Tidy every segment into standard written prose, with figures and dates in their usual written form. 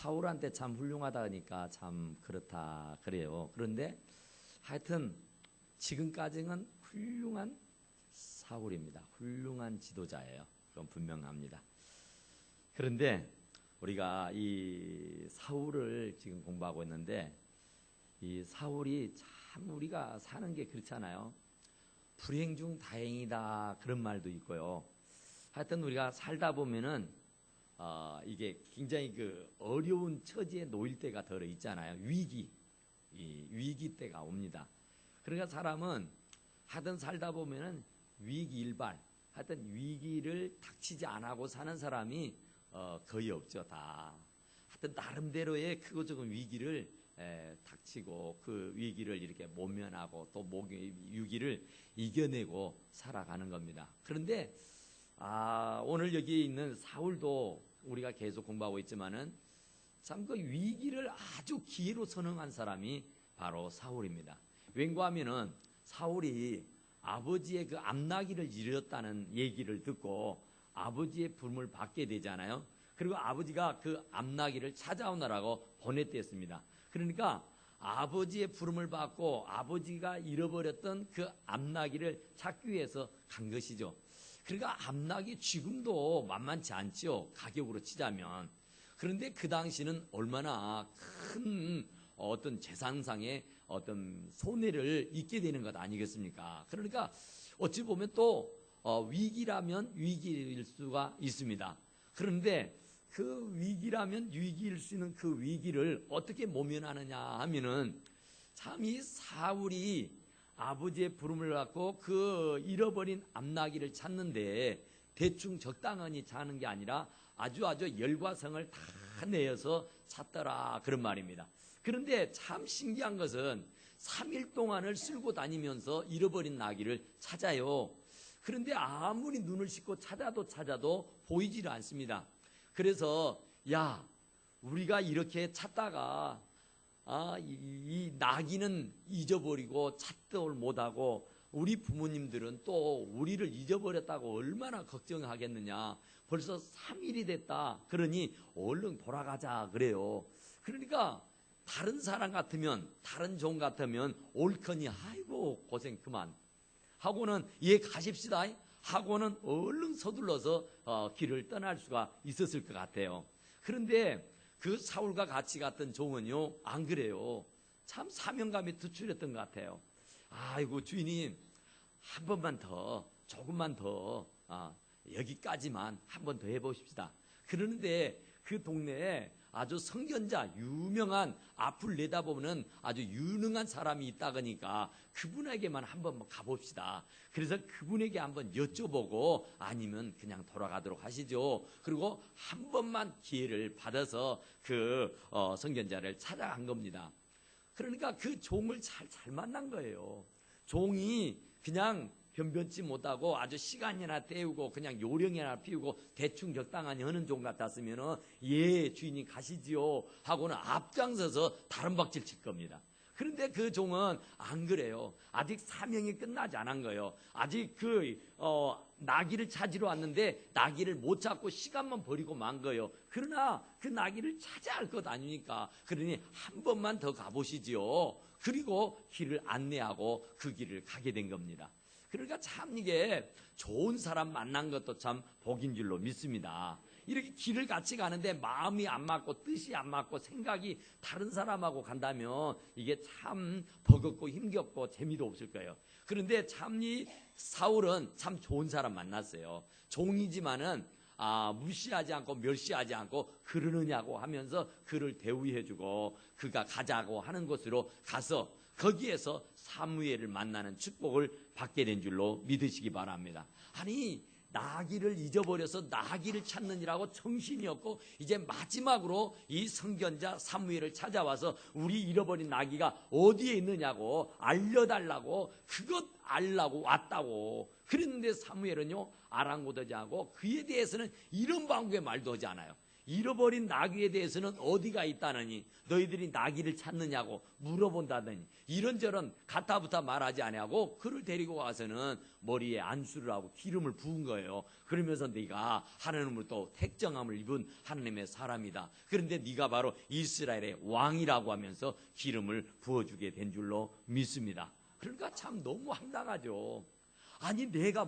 사울한테 참 훌륭하다니까 참 그렇다 그래요. 그런데 하여튼 지금까지는 훌륭한 사울입니다. 훌륭한 지도자예요. 그건 분명합니다. 그런데 우리가 이 사울을 지금 공부하고 있는데 이 사울이 참 우리가 사는 게 그렇잖아요. 불행 중 다행이다 그런 말도 있고요. 하여튼 우리가 살다 보면은 이게 굉장히 그 어려운 처지에 놓일 때가 덜어 있잖아요. 위기 때가 옵니다. 그러니까 사람은 하여튼 살다 보면은 위기일발, 하여튼 위기를 닥치지 않고 사는 사람이 거의 없죠. 다 하여튼 나름대로의 크고 작은 위기를 닥치고 그 위기를 이렇게 모면하고 또 위기를 이겨내고 살아가는 겁니다. 그런데 오늘 여기 있는 사울도 우리가 계속 공부하고 있지만은 참 그 위기를 아주 기회로 선언한 사람이 바로 사울입니다. 왠가하면은 사울이 아버지의 그 암나기를 잃었다는 얘기를 듣고 아버지의 부름을 받게 되잖아요. 그리고 아버지가 그 암나기를 찾아오느라고 보냈댔습니다. 그러니까 아버지의 부름을 받고 아버지가 잃어버렸던 그 암나기를 찾기 위해서 간 것이죠. 그러니까 암나기 지금도 만만치 않죠. 가격으로 치자면. 그런데 그 당시는 얼마나 큰 어떤 재산상의 어떤 손해를 입게 되는 것 아니겠습니까? 그러니까 어찌 보면 또 위기라면 위기일 수가 있습니다. 그런데 그 위기라면 위기일 수 있는 그 위기를 어떻게 모면하느냐 하면은 참 이 사울이 아버지의 부름을 받고 그 잃어버린 암나기를 찾는데 대충 적당하니 찾는 게 아니라 아주 열과성을 다 내어서 찾더라 그런 말입니다. 그런데 참 신기한 것은 3일 동안을 쓸고 다니면서 잃어버린 나귀를 찾아요. 그런데 아무리 눈을 씻고 찾아도 보이질 않습니다. 그래서 우리가 이렇게 찾다가 이 나귀는 잊어버리고 찾들 못하고 우리 부모님들은 또 우리를 잊어버렸다고 얼마나 걱정하겠느냐. 벌써 3일이 됐다. 그러니 얼른 돌아가자 그래요. 그러니까 다른 사람 같으면, 다른 종 같으면 옳거니 아이고 고생 그만 하고는 가십시다 하고는 얼른 서둘러서 길을 떠날 수가 있었을 것 같아요. 그런데 그 사울과 같이 갔던 종은요 안 그래요. 참 사명감이 투철했던 것 같아요. 아이고 주인님 한 번만 더, 조금만 더 여기까지만 한 번 더 해보십시다. 그러는데 그 동네에 아주 성견자, 유명한 앞을 내다보는 아주 유능한 사람이 있다 그러니까 그분에게만 한번 가봅시다. 그래서 그분에게 한번 여쭤보고 아니면 그냥 돌아가도록 하시죠. 그리고 한 번만 기회를 받아서 그 성견자를 찾아간 겁니다. 그러니까 그 종을 잘 만난 거예요. 종이 그냥 변변치 못하고 아주 시간이나 때우고 그냥 요령이나 피우고 대충 적당하니 하는 종 같았으면은 주인님 가시지요 하고는 앞장서서 다른 박질 칠 겁니다. 그런데 그 종은 안 그래요. 아직 사명이 끝나지 않은 거예요. 아직 나귀를 찾으러 왔는데 나귀를 못 찾고 시간만 버리고 만 거예요. 그러나 그 나귀를 찾아야 할 것 아닙니까? 그러니 한 번만 더 가보시지요. 그리고 길을 안내하고 그 길을 가게 된 겁니다. 그러니까 참 이게 좋은 사람 만난 것도 참 복인 줄로 믿습니다. 이렇게 길을 같이 가는데 마음이 안 맞고 뜻이 안 맞고 생각이 다른 사람하고 간다면 이게 참 버겁고 힘겹고 재미도 없을 거예요. 그런데 참 이 사울은 참 좋은 사람 만났어요. 종이지만은 무시하지 않고 멸시하지 않고 그러느냐고 하면서 그를 대우해주고 그가 가자고 하는 곳으로 가서 거기에서 사무엘을 만나는 축복을 받게 된 줄로 믿으시기 바랍니다. 아니 나귀를 잊어버려서 나귀를 찾느니라고 정신이 없고 이제 마지막으로 이 선견자 사무엘을 찾아와서 우리 잃어버린 나귀가 어디에 있느냐고 알려달라고 그것 알라고 왔다고. 그랬는데 사무엘은요 아랑곳하지 않고 그에 대해서는 이런 방구의 말도 하지 않아요. 잃어버린 나귀에 대해서는 어디가 있다느니 너희들이 나귀를 찾느냐고 물어본다더니 이런저런 가타부타 말하지 아니하고 그를 데리고 와서는 머리에 안수를 하고 기름을 부은 거예요. 그러면서 네가 하나님으로부터 택정함을 입은 하나님의 사람이다. 그런데 네가 바로 이스라엘의 왕이라고 하면서 기름을 부어주게 된 줄로 믿습니다. 그러니까 참 너무 황당하죠. 아니 내가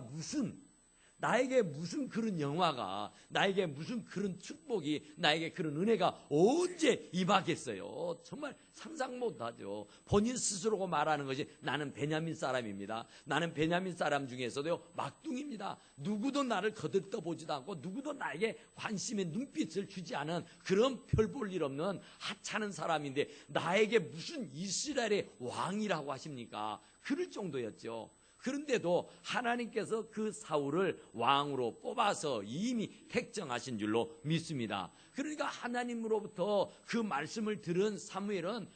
나에게 무슨 그런 영화가, 나에게 무슨 그런 축복이, 나에게 그런 은혜가 언제 임하겠어요? 정말 상상 못하죠. 본인 스스로가 말하는 것이 나는 베냐민 사람입니다. 나는 베냐민 사람 중에서도 막둥입니다. 누구도 나를 거들떠보지도 않고 누구도 나에게 관심의 눈빛을 주지 않은 그런 별 볼 일 없는 하찮은 사람인데 나에게 무슨 이스라엘의 왕이라고 하십니까? 그럴 정도였죠. 그런데도 하나님께서 그 사울을 왕으로 뽑아서 이미 택정하신 줄로 믿습니다. 그러니까 하나님으로부터 그 말씀을 들은 사무엘은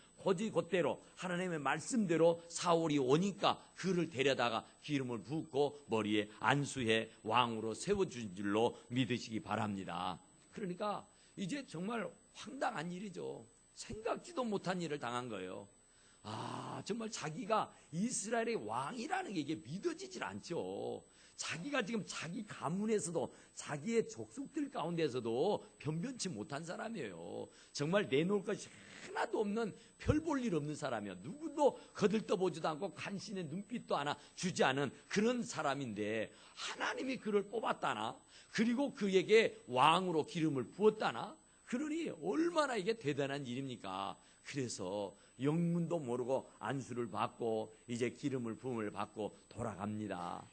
곧대로 하나님의 말씀대로 사울이 오니까 그를 데려다가 기름을 붓고 머리에 안수해 왕으로 세워준 줄로 믿으시기 바랍니다. 그러니까 이제 정말 황당한 일이죠. 생각지도 못한 일을 당한 거예요. 정말 자기가 이스라엘의 왕이라는 게 이게 믿어지질 않죠. 자기가 지금 자기 가문에서도 자기의 족속들 가운데서도 변변치 못한 사람이에요. 정말 내놓을 것이 하나도 없는 별 볼 일 없는 사람이에요. 누구도 거들떠보지도 않고 간신의 눈빛도 하나 주지 않은 그런 사람인데 하나님이 그를 뽑았다나 그리고 그에게 왕으로 기름을 부었다나 그러니 얼마나 이게 대단한 일입니까? 그래서 영문도 모르고 안수를 받고 이제 기름을 부음을 받고 돌아갑니다.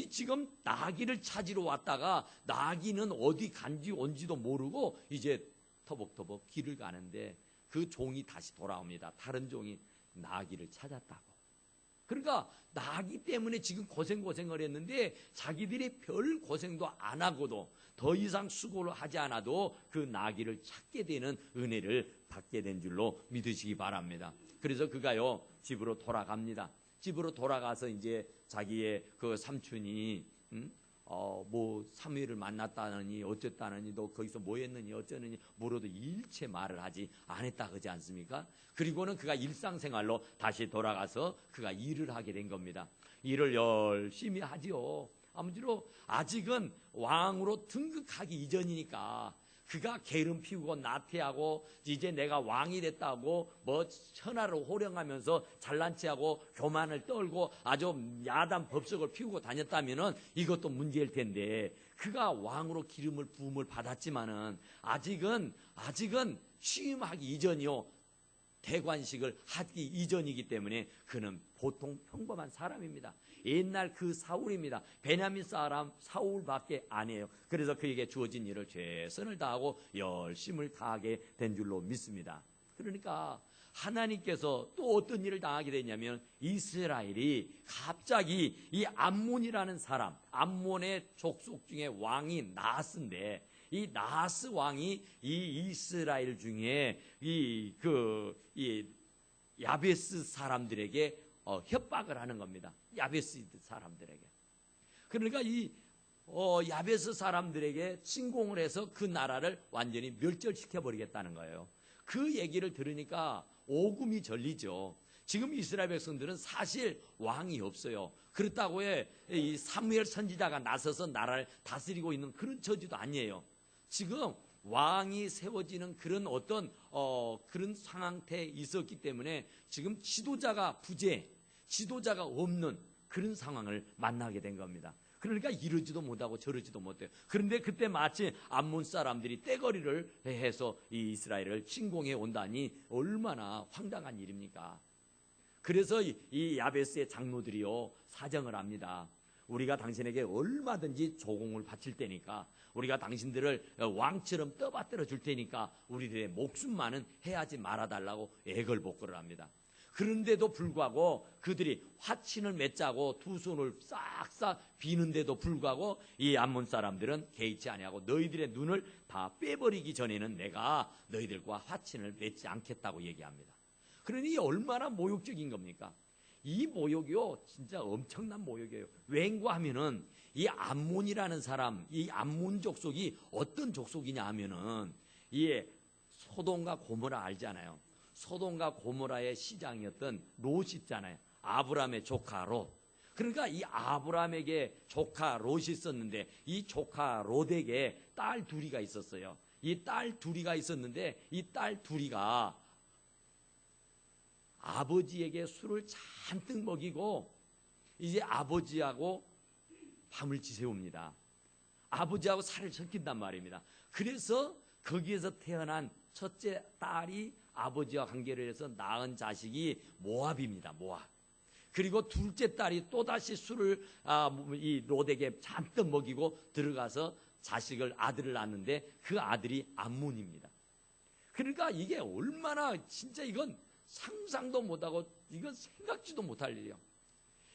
지금 나귀를 찾으러 왔다가 나귀는 어디 간지 온지도 모르고 이제 터벅터벅 길을 가는데 그 종이 다시 돌아옵니다. 다른 종이 나귀를 찾았다고. 그러니까 나귀 때문에 지금 고생을 했는데 자기들이 별 고생도 안 하고도 더 이상 수고를 하지 않아도 그 나귀를 찾게 되는 은혜를 받게 된 줄로 믿으시기 바랍니다. 그래서 그가요 집으로 돌아갑니다. 집으로 돌아가서 이제 자기의 그 삼촌이 사무엘을 만났다느니 어쨌다느니 너 거기서 뭐 했느니 어쩌느니 물어도 일체 말을 하지 않았다 그러지 않습니까? 그리고는 그가 일상생활로 다시 돌아가서 그가 일을 하게 된 겁니다. 일을 열심히 하지요. 아무쪼록 아직은 왕으로 등극하기 이전이니까 그가 게으름 피우고 나태하고 이제 내가 왕이 됐다고 천하를 호령하면서 잘난 체하고 교만을 떨고 아주 야단 법석을 피우고 다녔다면은 이것도 문제일 텐데 그가 왕으로 기름을 부음을 받았지만은 아직은 취임하기 이전이요. 대관식을 하기 이전이기 때문에 그는 보통 평범한 사람입니다. 옛날 그 사울입니다. 베냐민 사람 사울밖에 아니에요. 그래서 그에게 주어진 일을 최선을 다하고 열심을 다하게 된 줄로 믿습니다. 그러니까 하나님께서 또 어떤 일을 당하게 됐냐면 이스라엘이 갑자기 이 암몬이라는 사람, 암몬의 족속 중에 왕이 나하스인데 이 나하스 왕이 이 이스라엘 중에 이 야베스 사람들에게 협박을 하는 겁니다. 야베스 사람들에게. 그러니까 이 야베스 사람들에게 침공을 해서 그 나라를 완전히 멸절시켜 버리겠다는 거예요. 그 얘기를 들으니까 오금이 절리죠. 지금 이스라엘 백성들은 사실 왕이 없어요. 그렇다고 해 이 사무엘 선지자가 나서서 나라를 다스리고 있는 그런 처지도 아니에요. 지금 왕이 세워지는 그런 어떤 그런 상황태에 있었기 때문에 지금 지도자가 지도자가 없는 그런 상황을 만나게 된 겁니다. 그러니까 이러지도 못하고 저러지도 못해요. 그런데 그때 마치 암몬 사람들이 떼거리를 해서 이 이스라엘을 침공해 온다니 얼마나 황당한 일입니까? 그래서 이 야베스의 장로들이요 사정을 합니다. 우리가 당신에게 얼마든지 조공을 바칠 테니까 우리가 당신들을 왕처럼 떠받들어 줄 테니까 우리들의 목숨만은 해하지 말아달라고 애걸복걸을 합니다. 그런데도 불구하고 그들이 화친을 맺자고 두 손을 싹싹 비는데도 불구하고 이 암몬 사람들은 개의치 아니하고 너희들의 눈을 다 빼버리기 전에는 내가 너희들과 화친을 맺지 않겠다고 얘기합니다. 그러니 이게 얼마나 모욕적인 겁니까? 이 모욕이요 진짜 엄청난 모욕이에요. 왠가 하면은 이 암몬이라는 사람, 이 암몬 족속이 어떤 족속이냐 하면은 이 소돔과 고모라 알잖아요. 소돔과 고모라의 시장이었던 롯이 있잖아요. 아브라함의 조카 롯. 그러니까 이 아브라함에게 조카 롯이 있었는데 이 조카 롯에게 딸 둘이가 있었어요. 이 딸 둘이가 있었는데 이 딸 둘이가 아버지에게 술을 잔뜩 먹이고 이제 아버지하고 밤을 지새웁니다. 아버지하고 살을 섞인단 말입니다. 그래서 거기에서 태어난 첫째 딸이 아버지와 관계를 해서 낳은 자식이 모압입니다. 모압. 그리고 둘째 딸이 또다시 술을 이 롯에게 잔뜩 먹이고 들어가서 자식을 아들을 낳는데 그 아들이 암몬입니다. 그러니까 이게 얼마나 진짜 이건 상상도 못하고 이건 생각지도 못할 일이에요.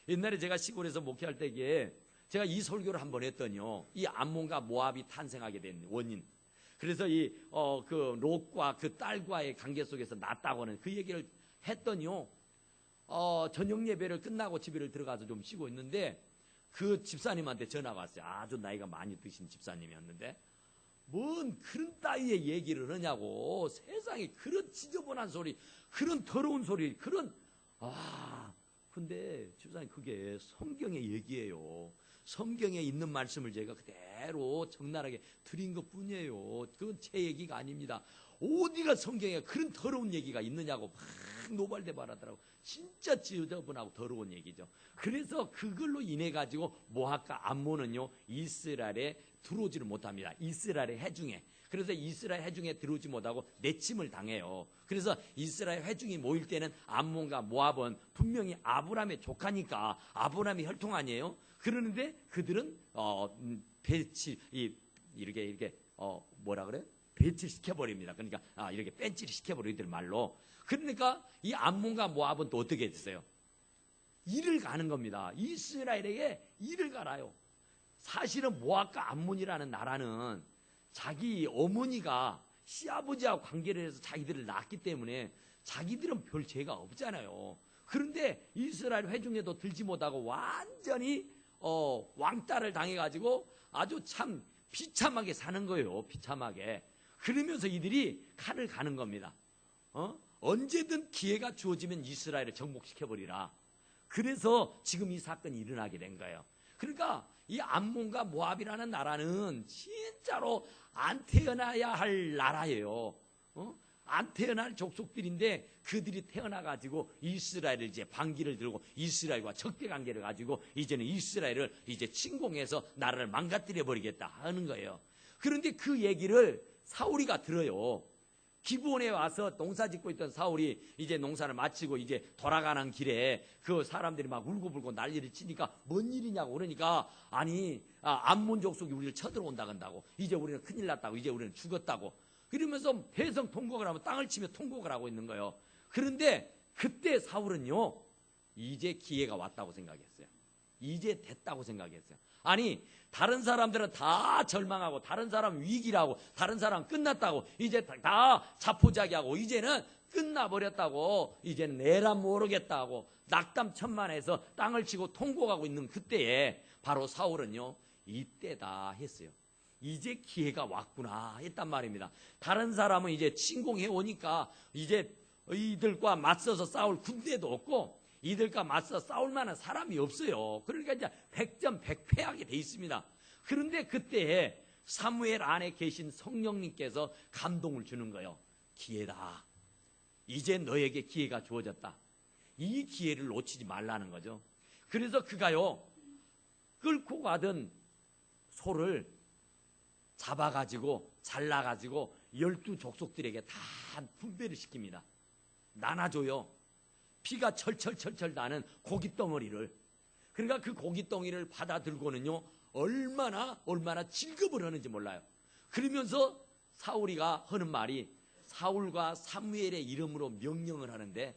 옛날에 제가 시골에서 목회할 때에 제가 이 설교를 한번 했더니요. 이 암몬과 모압이 탄생하게 된 원인. 그래서 그 롯과 그 딸과의 관계 속에서 났다고는 그 얘기를 했더니요. 저녁 예배를 끝나고 집에 들어가서 좀 쉬고 있는데 그 집사님한테 전화가 왔어요. 아주 나이가 많이 드신 집사님이었는데 뭔 그런 따위의 얘기를 하냐고. 세상에 그런 지저분한 소리, 그런 더러운 소리, 그런 근데 집사님 그게 성경의 얘기예요. 성경에 있는 말씀을 제가 그대로 적나라하게 드린 것 뿐이에요. 그건 제 얘기가 아닙니다. 어디가 성경에 그런 더러운 얘기가 있느냐고 막 노발대발하더라고. 진짜 지저분하고 더러운 얘기죠. 그래서 그걸로 인해 가지고 모압과 암몬은요 이스라엘에 들어오지를 못합니다. 이스라엘의 해중에. 그래서 이스라엘 해중에 들어오지 못하고 내침을 당해요. 그래서 이스라엘 해중이 모일 때는 암몬과 모압은 분명히 아브라함의 조카니까 아브라함의 혈통 아니에요. 그러는데 그들은 이렇게 뭐라 그래? 배치를 시켜버립니다. 그러니까 이렇게 뺀치를 시켜버리들 말로. 그러니까 이 암몬과 모압은 또 어떻게 됐어요? 일을 가는 겁니다. 이스라엘에게 일을 갈아요. 사실은 모압과 암몬이라는 나라는 자기 어머니가 시아버지와 관계를 해서 자기들을 낳았기 때문에 자기들은 별 죄가 없잖아요. 그런데 이스라엘 회중에도 들지 못하고 완전히 왕따를 당해가지고 아주 참 비참하게 사는 거예요. 비참하게. 그러면서 이들이 칼을 가는 겁니다. 언제든 기회가 주어지면 이스라엘을 정복시켜버리라. 그래서 지금 이 사건이 일어나게 된 거예요. 그러니까 이 암몬과 모압이라는 나라는 진짜로 안 태어나야 할 나라예요. 안 태어날 족속들인데 그들이 태어나가지고 이스라엘을 이제 반기를 들고 이스라엘과 적대 관계를 가지고 이제는 이스라엘을 이제 침공해서 나라를 망가뜨려 버리겠다 하는 거예요. 그런데 그 얘기를 사울이가 들어요. 기브온에 와서 농사 짓고 있던 사울이 이제 농사를 마치고 이제 돌아가는 길에 그 사람들이 막 울고불고 난리를 치니까 뭔 일이냐고 그러니까 암몬 족속이 우리를 쳐들어온다 한다고. 이제 우리는 큰일 났다고. 이제 우리는 죽었다고. 그러면서 배성 통곡을 하면 땅을 치며 통곡을 하고 있는 거예요. 그런데 그때 사울은요 이제 기회가 왔다고 생각했어요. 이제 됐다고 생각했어요. 다른 사람들은 다 절망하고 다른 사람 위기라고 다른 사람 끝났다고 이제 다 자포자기하고 이제는 끝나버렸다고 이제는 내란 모르겠다고 낙담천만해서 땅을 치고 통곡하고 있는 그때에 바로 사울은요 이때다 했어요. 이제 기회가 왔구나 했단 말입니다. 다른 사람은 이제 침공해 오니까 이제 이들과 맞서서 싸울 군대도 없고 이들과 맞서 싸울 만한 사람이 없어요. 그러니까 이제 백전백패하게 돼 있습니다. 그런데 그때 사무엘 안에 계신 성령님께서 감동을 주는 거예요. 기회다. 이제 너에게 기회가 주어졌다. 이 기회를 놓치지 말라는 거죠. 그래서 그가요 끌고 가던 소를 잡아가지고 잘라가지고 12족속들에게 다 분배를 시킵니다. 나눠줘요. 피가 철철철철 나는 고깃덩어리를. 그러니까 그 고깃덩이를 받아 들고는요 얼마나 질급을 하는지 몰라요. 그러면서 사울이가 하는 말이 사울과 사무엘의 이름으로 명령을 하는데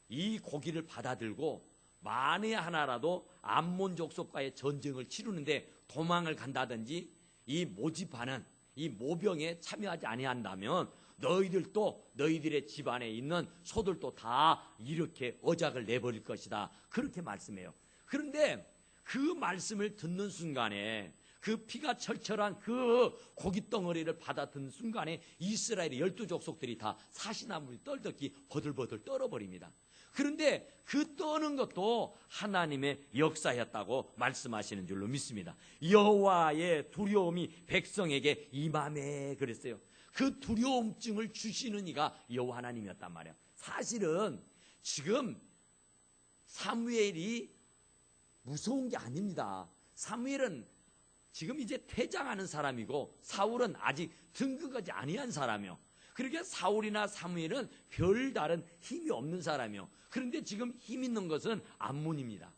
이 고기를 받아 들고 만에 하나라도 암몬 족속과의 전쟁을 치르는데 도망을 간다든지 이 모집하는 이 모병에 참여하지 아니한다면 너희들도 너희들의 집안에 있는 소들도 다 이렇게 어작을 내버릴 것이다. 그렇게 말씀해요. 그런데 그 말씀을 듣는 순간에 그 피가 철철한 그 고깃덩어리를 받아든 순간에 이스라엘의 12족속들이 다 사시나무를 떨듯이 버들버들 떨어버립니다. 그런데 그 떠는 것도 하나님의 역사였다고 말씀하시는 줄로 믿습니다. 여호와의 두려움이 백성에게 임하매 그랬어요. 그 두려움증을 주시는 이가 여호와 하나님이었단 말이에요. 사실은 지금 사무엘이 무서운 게 아닙니다. 사무엘은 지금 이제 퇴장하는 사람이고 사울은 아직 등극하지 아니한 사람이요. 그러니까 사울이나 사무엘은 별다른 힘이 없는 사람이요. 그런데 지금 힘 있는 것은 암몬입니다.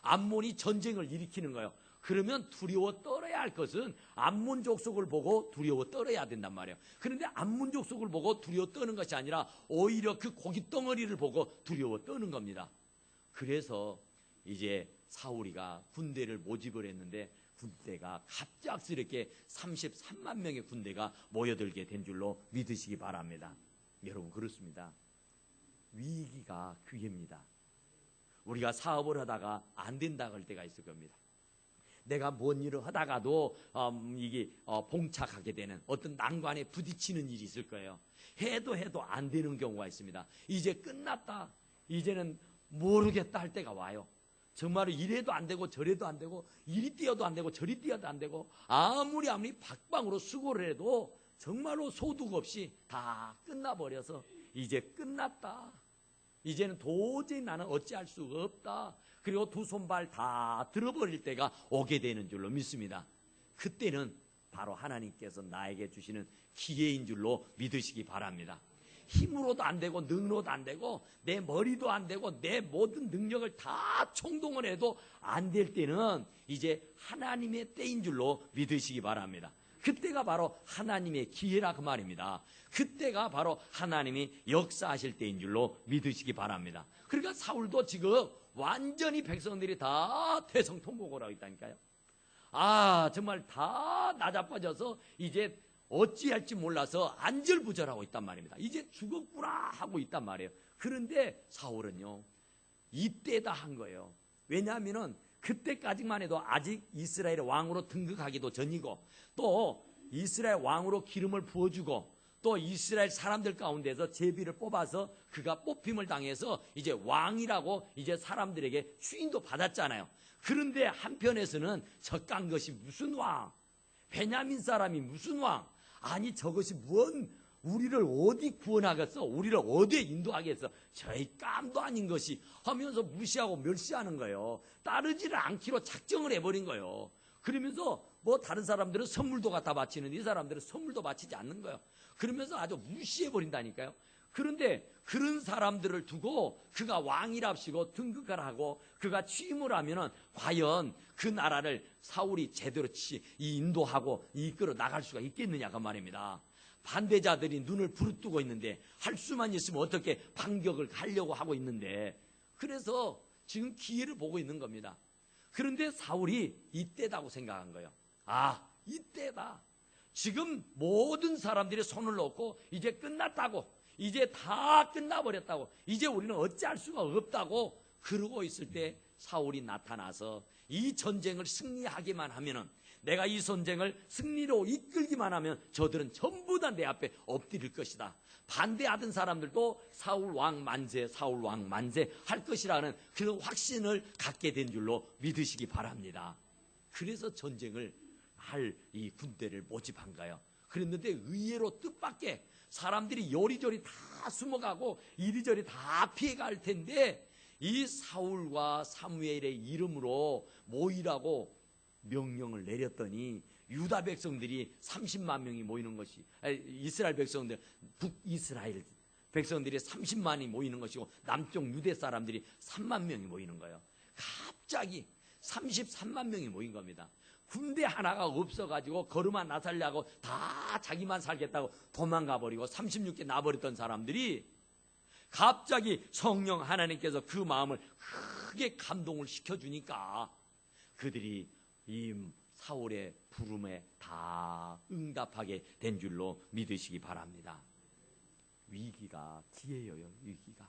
암몬이 전쟁을 일으키는 거예요. 그러면 두려워 떨어야 할 것은 암몬 족속을 보고 두려워 떨어야 된단 말이에요. 그런데 암몬 족속을 보고 두려워 떠는 것이 아니라 오히려 그 고깃덩어리를 보고 두려워 떠는 겁니다. 그래서 이제 사울이가 군대를 모집을 했는데 군대가 갑작스럽게 33만 명의 군대가 모여들게 된 줄로 믿으시기 바랍니다. 여러분 그렇습니다. 위기가 기회입니다. 우리가 사업을 하다가 안 된다고 할 때가 있을 겁니다. 내가 뭔 일을 하다가도 이게 봉착하게 되는 어떤 난관에 부딪히는 일이 있을 거예요. 해도 안 되는 경우가 있습니다. 이제 끝났다. 이제는 모르겠다 할 때가 와요. 정말로 이래도 안 되고 저래도 안 되고 이리 뛰어도 안 되고 저리 뛰어도 안 되고 아무리 박방으로 수고를 해도 정말로 소득 없이 다 끝나버려서 이제 끝났다. 이제는 도저히 나는 어찌할 수가 없다. 그리고 두 손발 다 들어버릴 때가 오게 되는 줄로 믿습니다. 그때는 바로 하나님께서 나에게 주시는 기회인 줄로 믿으시기 바랍니다. 힘으로도 안 되고 능로도 안 되고 내 머리도 안 되고 내 모든 능력을 다 총동원 해도 안 될 때는 이제 하나님의 때인 줄로 믿으시기 바랍니다. 그때가 바로 하나님의 기회라 그 말입니다. 그때가 바로 하나님이 역사하실 때인 줄로 믿으시기 바랍니다. 그러니까 사울도 지금 완전히 백성들이 다 대성통곡을 하고 있다니까요. 정말 다 나자빠져서 이제 어찌할지 몰라서 안절부절하고 있단 말입니다. 이제 죽었구나 하고 있단 말이에요. 그런데 사울은요 이때다 한 거예요. 왜냐하면은 그때까지만 해도 아직 이스라엘의 왕으로 등극하기도 전이고 또 이스라엘 왕으로 기름을 부어주고 또 이스라엘 사람들 가운데서 제비를 뽑아서 그가 뽑힘을 당해서 이제 왕이라고 이제 사람들에게 추인도 받았잖아요. 그런데 한편에서는 저깐 것이 무슨 왕? 베냐민 사람이 무슨 왕? 아니 저것이 우리를 어디 구원하겠어? 우리를 어디에 인도하겠어? 저희 깜도 아닌 것이 하면서 무시하고 멸시하는 거예요. 따르지를 않기로 작정을 해버린 거예요. 그러면서 다른 사람들은 선물도 갖다 바치는데 이 사람들은 선물도 바치지 않는 거예요. 그러면서 아주 무시해버린다니까요. 그런데 그런 사람들을 두고 그가 왕이랍시고 등극을 하고 그가 취임을 하면은 과연 그 나라를 사울이 제대로 인도하고 이끌어 나갈 수가 있겠느냐가 말입니다. 반대자들이 눈을 부릅뜨고 있는데 할 수만 있으면 어떻게 반격을 가려고 하고 있는데 그래서 지금 기회를 보고 있는 겁니다. 그런데 사울이 이때다고 생각한 거예요. 이때다. 지금 모든 사람들이 손을 놓고 이제 끝났다고 이제 다 끝나버렸다고 이제 우리는 어찌할 수가 없다고 그러고 있을 때 사울이 나타나서 이 전쟁을 승리하기만 하면은 내가 이 전쟁을 승리로 이끌기만 하면 저들은 전부 다 내 앞에 엎드릴 것이다. 반대하던 사람들도 사울 왕 만세 사울 왕 만세 할 것이라는 그런 확신을 갖게 된 줄로 믿으시기 바랍니다. 그래서 전쟁을 할 이 군대를 모집한 거예요. 그랬는데 의외로 뜻밖의 사람들이 요리조리 다 숨어가고 이리저리 다 피해갈 텐데 이 사울과 사무엘의 이름으로 모이라고 명령을 내렸더니 유다 백성들이 30만 명이 모이는 것이 이스라엘 백성들 북이스라엘 백성들이 30만이 모이는 것이고 남쪽 유대 사람들이 3만 명이 모이는 거예요. 갑자기 33만 명이 모인 겁니다. 군대 하나가 없어가지고 걸음만 나살려고 다 자기만 살겠다고 도망가 버리고 36개 나버렸던 사람들이 갑자기 성령 하나님께서 그 마음을 크게 감동을 시켜주니까 그들이 이 사울의 부름에 다 응답하게 된 줄로 믿으시기 바랍니다. 위기가 기회예요. 위기가.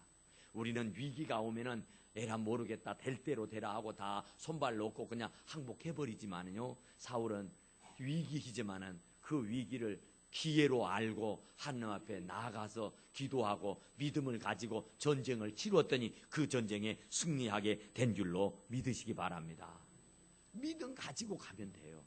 우리는 위기가 오면은 에라 모르겠다, 될 대로 되라 하고 다 손발 놓고 그냥 항복해버리지만요, 사울은 위기이지만은 그 위기를 기회로 알고 하나님 앞에 나아가서 기도하고 믿음을 가지고 전쟁을 치루었더니 그 전쟁에 승리하게 된 줄로 믿으시기 바랍니다. 믿음 가지고 가면 돼요.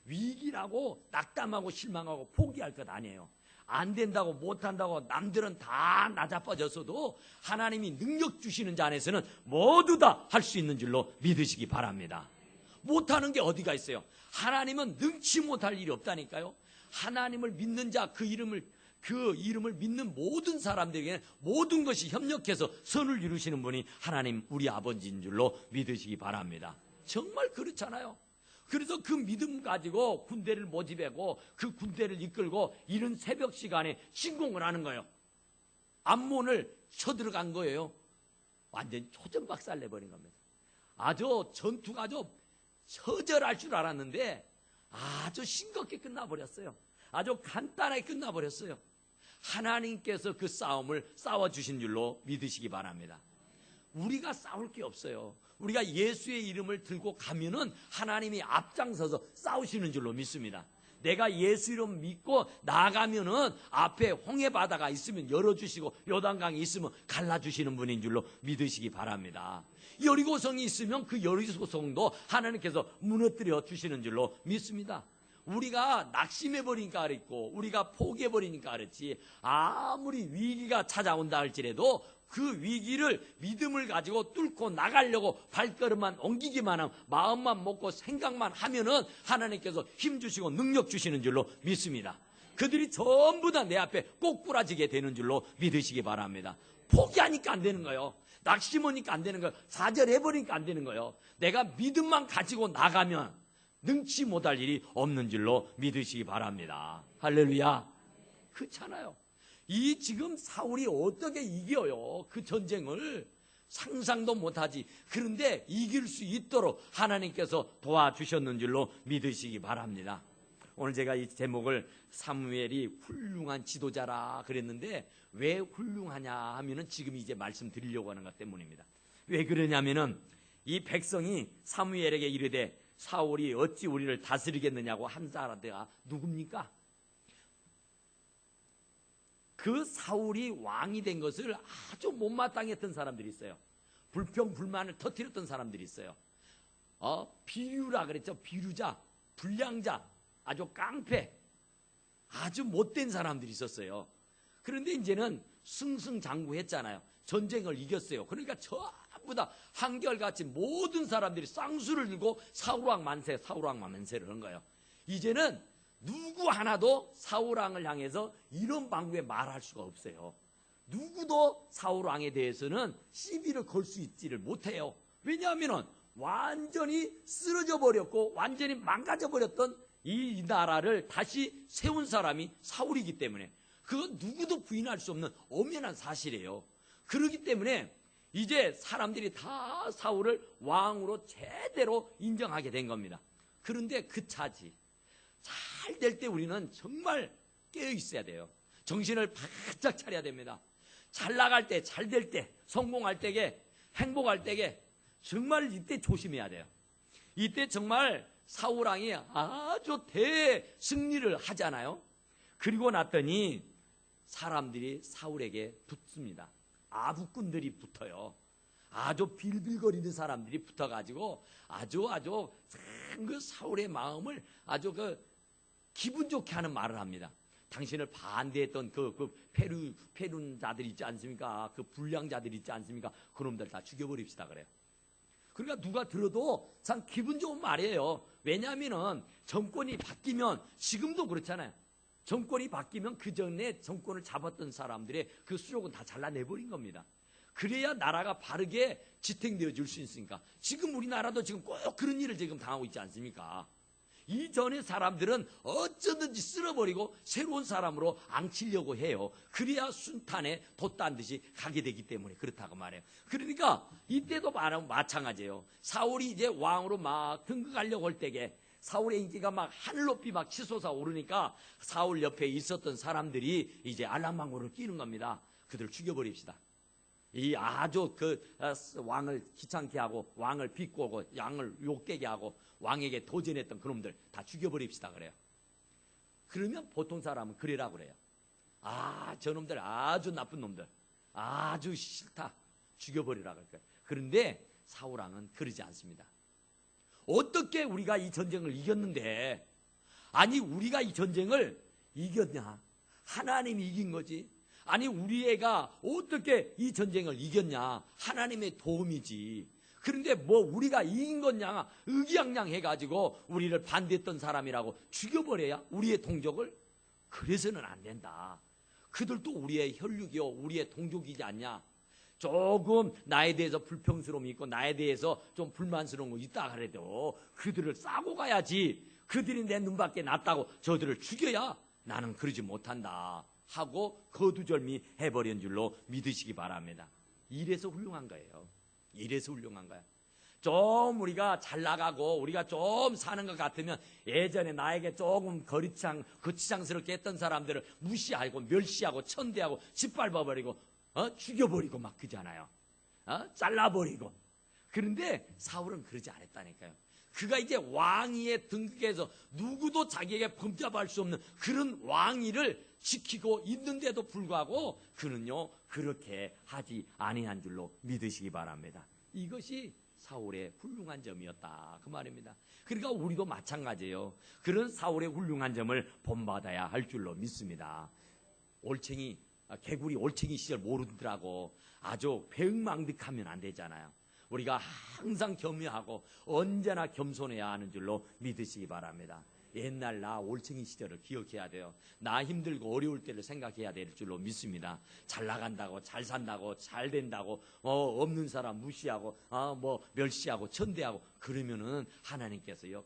위기라고 낙담하고 실망하고 포기할 것 아니에요. 안 된다고 못한다고 남들은 다 나자빠졌어도 하나님이 능력 주시는 자 안에서는 모두 다 할 수 있는 줄로 믿으시기 바랍니다. 못하는 게 어디가 있어요? 하나님은 능치 못할 일이 없다니까요. 하나님을 믿는 자, 그 이름을 믿는 모든 사람들에게는 모든 것이 협력해서 선을 이루시는 분이 하나님 우리 아버지인 줄로 믿으시기 바랍니다. 정말 그렇잖아요. 그래서 그 믿음 가지고 군대를 모집하고 그 군대를 이끌고 이른 새벽 시간에 진공을 하는 거예요. 암몬을 쳐들어간 거예요. 완전 초전박살 내버린 겁니다. 아주 전투가 아주 처절할 줄 알았는데 아주 싱겁게 끝나버렸어요. 아주 간단하게 끝나버렸어요. 하나님께서 그 싸움을 싸워주신 줄로 믿으시기 바랍니다. 우리가 싸울 게 없어요. 우리가 예수의 이름을 들고 가면은 하나님이 앞장서서 싸우시는 줄로 믿습니다. 내가 예수 이름 믿고 나가면은 앞에 홍해 바다가 있으면 열어주시고 요단강이 있으면 갈라주시는 분인 줄로 믿으시기 바랍니다. 여리고성이 있으면 그 여리고성도 하나님께서 무너뜨려 주시는 줄로 믿습니다. 우리가 낙심해버리니까 그랬고 우리가 포기해버리니까 그렇지, 아무리 위기가 찾아온다 할지라도 그 위기를 믿음을 가지고 뚫고 나가려고 발걸음만 옮기기만 하면, 마음만 먹고 생각만 하면은 하나님께서 힘 주시고 능력 주시는 줄로 믿습니다. 그들이 전부 다 내 앞에 꼬꾸라지게 되는 줄로 믿으시기 바랍니다. 포기하니까 안 되는 거예요. 낙심하니까 안 되는 거예요. 좌절해버리니까 안 되는 거예요. 내가 믿음만 가지고 나가면 능치 못할 일이 없는 줄로 믿으시기 바랍니다. 할렐루야. 그렇잖아요. 이 지금 사울이 어떻게 이겨요? 그 전쟁을 상상도 못하지. 그런데 이길 수 있도록 하나님께서 도와주셨는 줄로 믿으시기 바랍니다. 오늘 제가 이 제목을 사무엘이 훌륭한 지도자라 그랬는데 왜 훌륭하냐 하면은 지금 이제 말씀드리려고 하는 것 때문입니다. 왜 그러냐면은 이 백성이 사무엘에게 이르되 사울이 어찌 우리를 다스리겠느냐고 한 사람들가 누굽니까? 그 사울이 왕이 된 것을 아주 못마땅히 했던 사람들이 있어요. 불평 불만을 터뜨렸던 사람들이 있어요. 비류라 그랬죠. 비류자, 불량자, 아주 깡패, 아주 못된 사람들이 있었어요. 그런데 이제는 승승장구했잖아요. 전쟁을 이겼어요. 그러니까 전부 다 한결같이 모든 사람들이 쌍수를 들고 사울왕 만세, 사울왕 만세를 한 거예요. 이제는 누구 하나도 사울왕을 향해서 이런 방구에 말할 수가 없어요. 누구도 사울왕에 대해서는 시비를 걸 수 있지를 못해요. 왜냐하면 완전히 쓰러져 버렸고 완전히 망가져 버렸던 이 나라를 다시 세운 사람이 사울이기 때문에 그건 누구도 부인할 수 없는 엄연한 사실이에요. 그렇기 때문에 이제 사람들이 다 사울을 왕으로 제대로 인정하게 된 겁니다. 그런데 그 차지 잘 될 때 우리는 정말 깨어 있어야 돼요. 정신을 바짝 차려야 됩니다. 잘 나갈 때, 잘 될 때, 성공할 때에, 행복할 때에 정말 이때 조심해야 돼요. 이때 정말 사울왕이 아주 대승리를 하잖아요. 그리고 났더니 사람들이 사울에게 붙습니다. 아부꾼들이 붙어요. 아주 빌빌거리는 사람들이 붙어가지고 아주 그 사울의 마음을 아주 기분 좋게 하는 말을 합니다. 당신을 반대했던 그 페룬자들 있지 않습니까? 그 불량자들 있지 않습니까? 그놈들 다 죽여버립시다 그래요. 그러니까 누가 들어도 참 기분 좋은 말이에요. 왜냐하면 정권이 바뀌면 지금도 그렇잖아요. 정권이 바뀌면 그 전에 정권을 잡았던 사람들의 그 수족은 다 잘라내버린 겁니다. 그래야 나라가 바르게 지탱되어 줄 수 있으니까. 지금 우리나라도 지금 꼭 그런 일을 지금 당하고 있지 않습니까? 이전의 사람들은 어쩌든지 쓸어버리고 새로운 사람으로 앙치려고 해요. 그래야 순탄에 돛단 듯이 가게 되기 때문에 그렇다고 말해요. 그러니까 이때도 마찬가지예요. 사울이 이제 왕으로 막 등극하려고 할 때에 사울의 인기가 막 하늘 높이 막 치솟아 오르니까 사울 옆에 있었던 사람들이 이제 알랑방구를 끼는 겁니다. 그들을 죽여버립시다. 이 아주 왕을 귀찮게 하고 왕을 비꼬고 왕을 욕되게 하고 왕에게 도전했던 그놈들 다 죽여버립시다 그래요. 그러면 보통 사람은 그래라 그래요. 저놈들 아주 나쁜 놈들, 아주 싫다, 죽여버리라 그럴 거예요. 그런데 사울왕은 그러지 않습니다. 어떻게 우리가 이 전쟁을 이겼는데, 아니 우리가 이 전쟁을 이겼냐? 하나님이 이긴 거지. 아니 우리 애가 어떻게 이 전쟁을 이겼냐? 하나님의 도움이지. 그런데 뭐 우리가 이긴 거냐? 의기양양해가지고 우리를 반대했던 사람이라고 죽여버려야 우리의 동족을? 그래서는 안 된다. 그들도 우리의 혈육이요 우리의 동족이지 않냐? 조금 나에 대해서 불평스러움이 있고 나에 대해서 좀 불만스러운 거 있다 그래도 그들을 싸고 가야지. 그들이 내 눈밖에 났다고 저들을 죽여야 나는 그러지 못한다 하고 거두절미 해버린 줄로 믿으시기 바랍니다. 이래서 훌륭한 거예요. 이래서 훌륭한 거야. 좀 우리가 잘 나가고 우리가 좀 사는 것 같으면 예전에 나에게 조금 거치장스럽게 했던 사람들을 무시하고 멸시하고 천대하고 짓밟아버리고 죽여버리고 막 그잖아요. 잘라버리고. 그런데 사울은 그러지 않았다니까요. 그가 이제 왕위에 등극해서 누구도 자기에게 범접할 수 없는 그런 왕위를 지키고 있는데도 불구하고 그는요 그렇게 하지 아니한 줄로 믿으시기 바랍니다. 이것이 사울의 훌륭한 점이었다 그 말입니다. 그러니까 우리도 마찬가지예요. 그런 사울의 훌륭한 점을 본받아야 할 줄로 믿습니다. 개구리 올챙이 시절 모르더라고 아주 배응망득하면 안 되잖아요. 우리가 항상 겸허하고 언제나 겸손해야 하는 줄로 믿으시기 바랍니다. 옛날 나 올챙이 시절을 기억해야 돼요. 나 힘들고 어려울 때를 생각해야 될 줄로 믿습니다. 잘 나간다고 잘 산다고 잘 된다고 없는 사람 무시하고 멸시하고 천대하고 그러면은 하나님께서요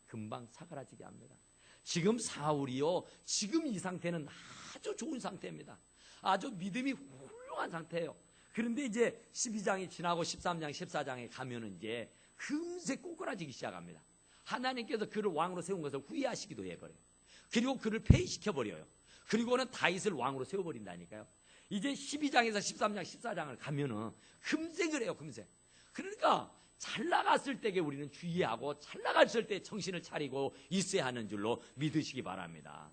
금방 사그라지게 합니다. 지금 사울이요 지금 이 상태는 아주 좋은 상태입니다. 아주 믿음이 훌륭한 상태예요. 그런데 이제 12장이 지나고 13장 14장에 가면은 이제 금세 꼬꾸라지기 시작합니다. 하나님께서 그를 왕으로 세운 것을 후회하시기도 해버려요. 그리고 그를 폐위시켜버려요. 그리고는 다윗을 왕으로 세워버린다니까요. 이제 12장에서 13장 14장을 가면은 금세 그래요. 금세. 그러니까 잘 나갔을 때에 우리는 주의하고 잘 나갔을 때 정신을 차리고 있어야 하는 줄로 믿으시기 바랍니다.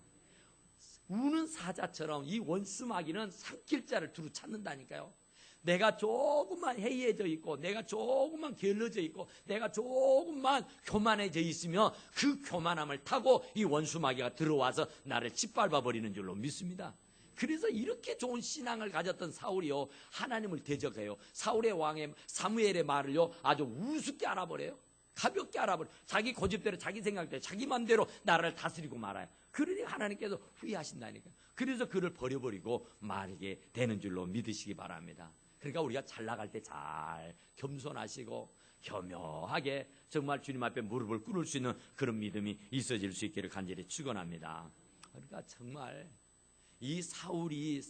우는 사자처럼 이 원수마귀는 삼킬 자를 두루 찾는다니까요. 내가 조금만 해이해져 있고 내가 조금만 게을러져 있고 내가 조금만 교만해져 있으면 그 교만함을 타고 이 원수마귀가 들어와서 나를 짓밟아 버리는 줄로 믿습니다. 그래서 이렇게 좋은 신앙을 가졌던 사울이요 하나님을 대적해요. 사울의 왕의 사무엘의 말을요 아주 우습게 알아버려요. 가볍게 알아버려요. 자기 고집대로 자기 생각대로 자기 맘대로 나라를 다스리고 말아요. 그러니 하나님께서 후회하신다니까요. 그래서 그를 버려버리고 말게 되는 줄로 믿으시기 바랍니다. 그러니까 우리가 잘 나갈 때 잘 겸손하시고 겸허하게 정말 주님 앞에 무릎을 꿇을 수 있는 그런 믿음이 있어질 수 있기를 간절히 축원합니다. 그러니까 정말 이 사울이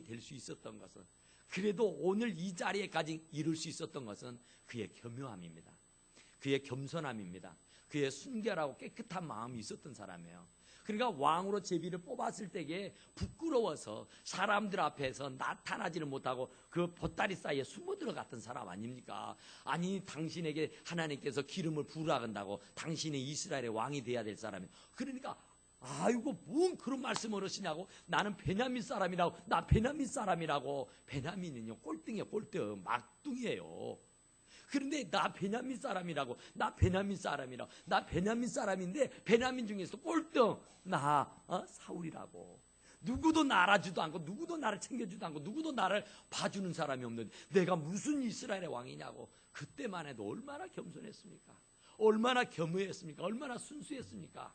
될 수 있었던 것은 그래도 오늘 이 자리에까지 이룰 수 있었던 것은 그의 겸허함입니다. 그의 겸손함입니다. 그의 순결하고 깨끗한 마음이 있었던 사람이에요. 그러니까 왕으로 제비를 뽑았을 때에 부끄러워서 사람들 앞에서 나타나지를 못하고 그 보따리 사이에 숨어 들어갔던 사람 아닙니까? 아니 당신에게 하나님께서 기름을 부으라 한다고 당신이 이스라엘의 왕이 돼야 될 사람이에요. 그러니까 아이고 뭔 그런 말씀을 하시냐고. 나는 베냐민 사람이라고. 나 베냐민 사람이라고. 베냐민은요 꼴등이에요. 꼴등 막둥이에요. 그런데 나 베냐민 사람이라고. 나 베냐민 사람이라고. 나 베냐민 사람인데 베냐민 중에서 꼴등 나 사울이라고. 누구도 나 알아주도 않고 누구도 나를 챙겨주도 않고 누구도 나를 봐주는 사람이 없는데 내가 무슨 이스라엘의 왕이냐고. 그때만 해도 얼마나 겸손했습니까? 얼마나 겸허했습니까? 얼마나 순수했습니까?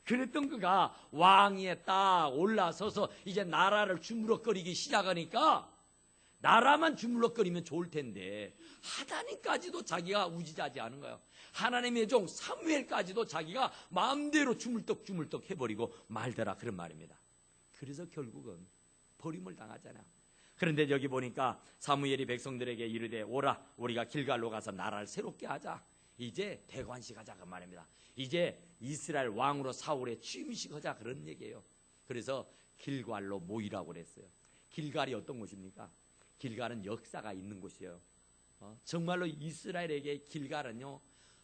그랬던 그가 왕위에 딱 올라서서 이제 나라를 주무럭거리기 시작하니까 나라만 주물럭거리면 좋을 텐데 하나님까지도 자기가 우지자지하는 거예요. 하나님의 종 사무엘까지도 자기가 마음대로 주물떡 해버리고 말더라 그런 말입니다. 그래서 결국은 버림을 당하잖아요. 그런데 여기 보니까 사무엘이 백성들에게 이르되 오라 우리가 길갈로 가서 나라를 새롭게 하자. 이제 대관식 하자 그 말입니다. 이제 이스라엘 왕으로 사울의 취임식 하자 그런 얘기예요. 그래서 길갈로 모이라고 그랬어요. 길갈이 어떤 곳입니까? 길갈은 역사가 있는 곳이에요. 정말로 이스라엘에게 길갈은요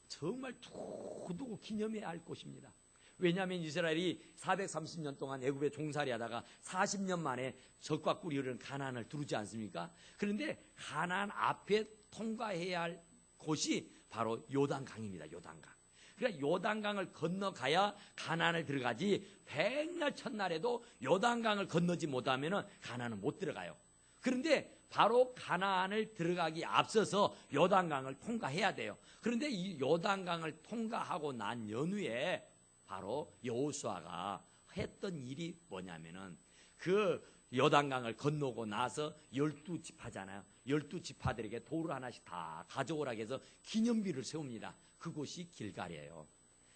정말 두고두고 기념해야 할 곳입니다. 왜냐하면 이스라엘이 430년 동안 애굽에 종살이 하다가 40년 만에 적과 꿀이 흐르는 가나안을 두르지 않습니까? 그런데 가나안 앞에 통과해야 할 곳이 바로 요단강입니다. 요단강. 그러니까 요단강을 건너가야 가나안을 들어가지, 백날 첫날에도 요단강을 건너지 못하면 가나안은 못 들어가요. 그런데 바로 가나안을 들어가기 앞서서 요단강을 통과해야 돼요. 그런데 이 요단강을 통과하고 난 연후에 바로 여호수아가 했던 일이 뭐냐면은 그 요단강을 건너고 나서 12지파잖아요. 12지파들에게 돌을 하나씩 다 가져오라고 해서 기념비를 세웁니다. 그곳이 길갈이에요.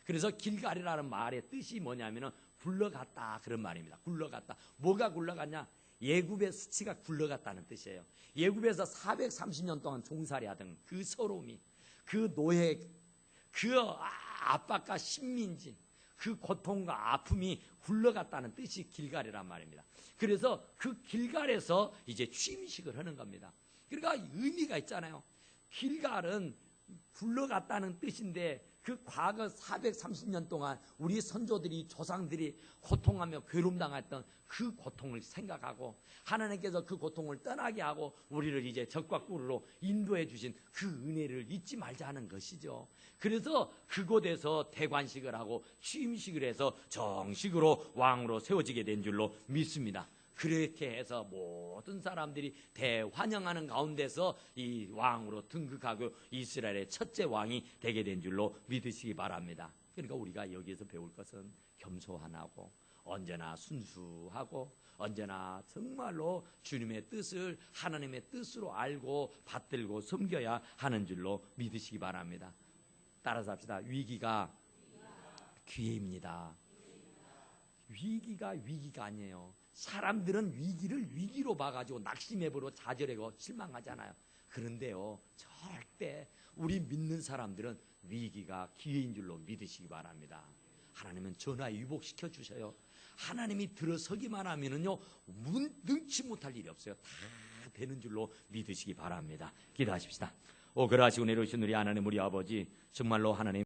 그래서 길갈이라는 말의 뜻이 뭐냐면은 굴러갔다 그런 말입니다. 굴러갔다. 뭐가 굴러갔냐? 예굽의 수치가 굴러갔다는 뜻이에요. 예굽에서 430년 동안 종살이 하던 그 서러움이, 그 노예, 그 압박과 식민지, 그 고통과 아픔이 굴러갔다는 뜻이 길갈이란 말입니다. 그래서 그 길갈에서 이제 취임식을 하는 겁니다. 그러니까 의미가 있잖아요. 길갈은 굴러갔다는 뜻인데 그 과거 430년 동안 우리 선조들이, 조상들이 고통하며 괴로움 당했던 그 고통을 생각하고 하나님께서 그 고통을 떠나게 하고 우리를 이제 적과 꿀으로 인도해 주신 그 은혜를 잊지 말자 하는 것이죠. 그래서 그곳에서 대관식을 하고 취임식을 해서 정식으로 왕으로 세워지게 된 줄로 믿습니다. 그렇게 해서 모든 사람들이 대환영하는 가운데서 이 왕으로 등극하고 이스라엘의 첫째 왕이 되게 된 줄로 믿으시기 바랍니다. 그러니까 우리가 여기에서 배울 것은 겸손하고 언제나 순수하고 언제나 정말로 주님의 뜻을 하나님의 뜻으로 알고 받들고 섬겨야 하는 줄로 믿으시기 바랍니다. 따라서 합시다. 위기가 기회입니다. 위기가 아니에요. 사람들은 위기를 위기로 봐가지고 낙심해버리고 좌절하고 실망하잖아요. 그런데요, 절대 우리 믿는 사람들은 위기가 기회인 줄로 믿으시기 바랍니다. 하나님은 전화위복시켜 주셔요. 하나님이 들어서기만 하면은요, 능치 못할 일이 없어요. 다 되는 줄로 믿으시기 바랍니다. 기도하십시다. 그러하시고 내려오신 우리 하나님, 우리 아버지, 정말로 하나님